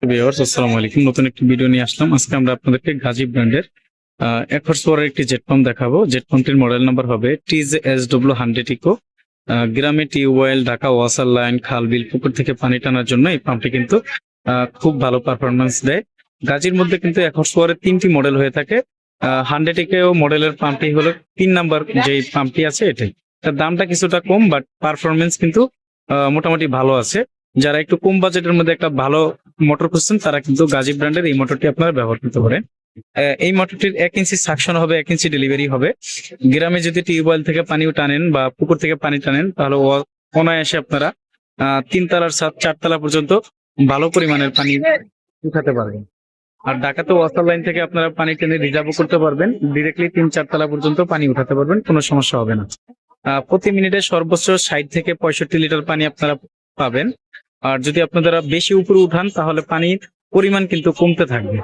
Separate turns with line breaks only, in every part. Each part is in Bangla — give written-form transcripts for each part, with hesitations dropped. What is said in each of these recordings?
ভিউয়ার্স, আসসালামু আলাইকুম। নতুন একটি ভিডিও নিয়ে আসলাম। আজকে আমরা আপনাদেরকে গাজী ব্র্যান্ডের এক হর্স পাওয়ারের একটি জেট পাম্প দেখাবো। জেট পাম্পটির মডেল নাম্বার হবে TJSW100 ইকো। গ্রামে টিউবওয়েল, ঢাকা ওয়াসার লাইন, খাল, বিল, পুকুর থেকে পানি টানার জন্য এই পাম্পটি কিন্তু খুব ভালো পারফরমেন্স দেয়। গাজীর মধ্যে কিন্তু এক হর্স পাওয়ারের 3টি মডেল হয়ে থাকে। 100 ইকো মডেলের পাম্পটি হলো 3 নাম্বার যে পাম্পটি আছে এটাই। তার দামটা কিছুটা কম, বাট পারফরমেন্স কিন্তু মোটামুটি ভালো আছে। যারা একটু কম বাজেটের মধ্যে একটা ভালো মোটর খুঁজছেন তারা কিন্তু গাজী ব্র্যান্ডের এই মোটরটি আপনারা ব্যবহার করতে পারেন। এই মোটরটির 1 ইঞ্চি সাকশন হবে, 1 ইঞ্চি ডেলিভারি হবে। গ্রামে যদি টিউবওয়েল থেকে পানি টানেন বা পুকুর থেকে পানি টানেন তাহলে অনায়াসে আপনারা 3 তলার ছাদ 4 তলা পর্যন্ত ভালো পরিমাণের পানি উঠাতে পারবেন। আর ঢাকাতে ওয়াসার লাইন থেকে আপনারা পানি টেনে রিজার্ভও করতে পারবেন। ডিরেক্টলি 3-4 তলা পর্যন্ত পানি উঠাতে পারবেন, কোনো সমস্যা হবে না। প্রতি মিনিটে সর্বোচ্চ 60 থেকে 65 লিটার পানি আপনারা পাবেন। আর যদি আপনারা বেশি উপরে উঠান তাহলে পানির পরিমাণ কিন্তু কমতে থাকবে।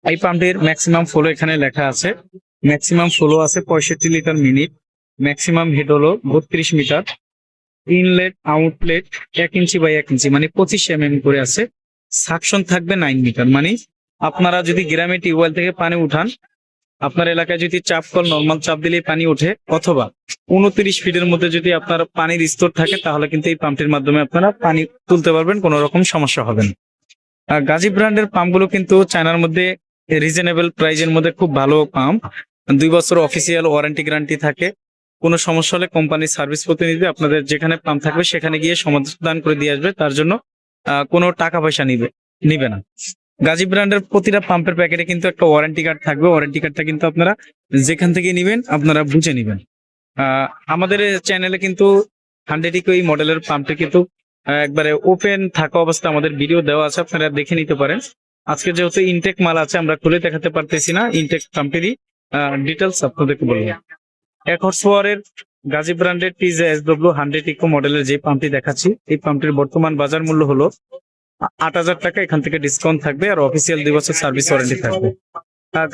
এই পাম্পটির ম্যাক্সিমাম ফ্লো এখানে লেখা আছে। ম্যাক্সিমাম ফ্লো আছে 65 লিটার মিনিট। ম্যাক্সিমাম হেড হলো 32 metre. Inlet outlet 1 inch by 1 inch মানে 25 করে আছে। সাকশন থাকবে 9 মিটার। মানে আপনারা যদি গ্রামে টিউবওয়েল থেকে পানি উঠান, আপনার এলাকায় যদি চাপ কল নর্মাল চাপ দিলেই পানি ওঠে, অথবা 29 ফিটের মধ্যে যদি আপনার পানির স্তর থাকে তাহলে কিন্তু এই পাম্পটির মাধ্যমে আপনারা পানি তুলতে পারবেন, কোনো রকম সমস্যা হবে না। গাজী ব্র্যান্ডের পাম্পগুলো কিন্তু চায়নার মধ্যে রিজনেবল প্রাইজের মধ্যে খুব ভালো পাম্প। 2 বছর অফিসিয়াল ওয়ারেন্টি গ্যারান্টি থাকে। কোনো সমস্যা হলে কোম্পানির সার্ভিস প্রতিনিধি আপনাদের যেখানে পাম্প থাকবে সেখানে গিয়ে সমাধান করে দিয়ে আসবে। তার জন্য কোনো টাকা পয়সা নিবে না। গাজী ব্র্যান্ডের প্রতিটা পাম্পের প্যাকেটে কিন্তু একটা ওয়ারেন্টি কার্ড থাকবে। ওয়ারেন্টি কার্ডটা কিন্তু আপনারা যেখান থেকে নিবেন আপনারা বুঝে নিবেন। আমাদের চ্যানেলে কিন্তু 100 ইকো এই মডেলের পাম্পটি কিন্তু একবারে ওপেন থাকা অবস্থা আমাদের ভিডিও দেওয়া আছে, আপনারা দেখে নিতে পারেন। আজকে যেহেতু ইনটেক মাল আছে আমরা খুলে দেখাতে পারতেছি না, ইনটেক পাম্পেরই ডিটেলস আপনাদেরকে বলবো। 1 হর্স পাওয়ারের গাজী ব্র্যান্ডের TJSW100 ইকো মডেলের যে পাম্পটি দেখাচ্ছি, এই পাম্পটির বর্তমান বাজার মূল্য হলো 8,000 টাকা। এখান থেকে ডিসকাউন্ট থাকবে আর অফিসিয়াল 2 বছর সার্ভিস ওয়ারেন্টি থাকবে।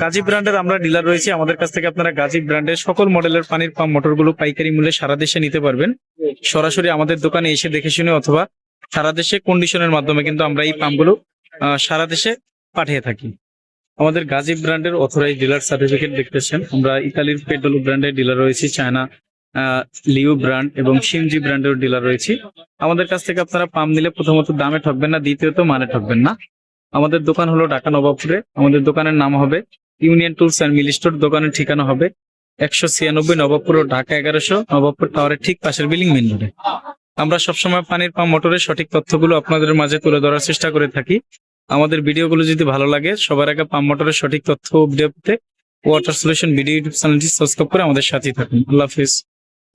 গাজী ব্র্যান্ডের আমরা ডিলার রয়েছি। আমাদের কাছ থেকে আপনারা গাজী ব্র্যান্ডের সকল মডেলের পানির পাম্প মোটরগুলো পাইকারি মূল্যে সারা দেশে নিতে পারবেন। সরাসরি আমাদের দোকানে এসে দেখে শুনে অথবা সারা দেশে কন্ডিশনের মাধ্যমে কিন্তু আমরা এই পাম্পগুলো সারা দেশে পাঠিয়ে থাকি। আমাদের গাজী ব্র্যান্ডের অথরাইজ ডিলার সার্টিফিকেট দেখতেছেন। আমরা ইতালির পেড্রোলো ব্র্যান্ডের ডিলার রয়েছি, চায়না লিও ব্র্যান্ড এবং শিমজি ব্র্যান্ডের ডিলার রয়েছি। আমাদের কাছ থেকে আপনারা পাম্প নিলে প্রথমত দামে ঠকবেন না, দ্বিতীয়ত মানে ঠকবেন না। আমাদের দোকান হলো ঢাকা নবাবপুরে। আমাদের দোকানের নাম হবে union tools and mill store. দোকানের ঠিকানা হবে 196 নবাবপুর ও ঢাকা 1100 নবাবপুর টাওয়ারের ঠিক পাশের বিল্ডিং মেইন রোডে। আমরা সবসময় পানির পাম্প মোটরের সঠিক তথ্যগুলো আপনাদের মাঝে তুলে ধরার চেষ্টা করে থাকি। আমাদের ভিডিওগুলো যদি ভালো লাগে সবার আগে পাম্প মোটরের সঠিক তথ্য ভিডিও পেতে ওয়াটার সলিউশন ভিডিও ইউটিউব চ্যানেলটি সাবস্ক্রাইব করে আমাদের সাথেই থাকুন। আল্লাহ হাফিজ,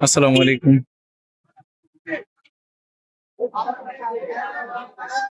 আসসালামু আলাইকুম।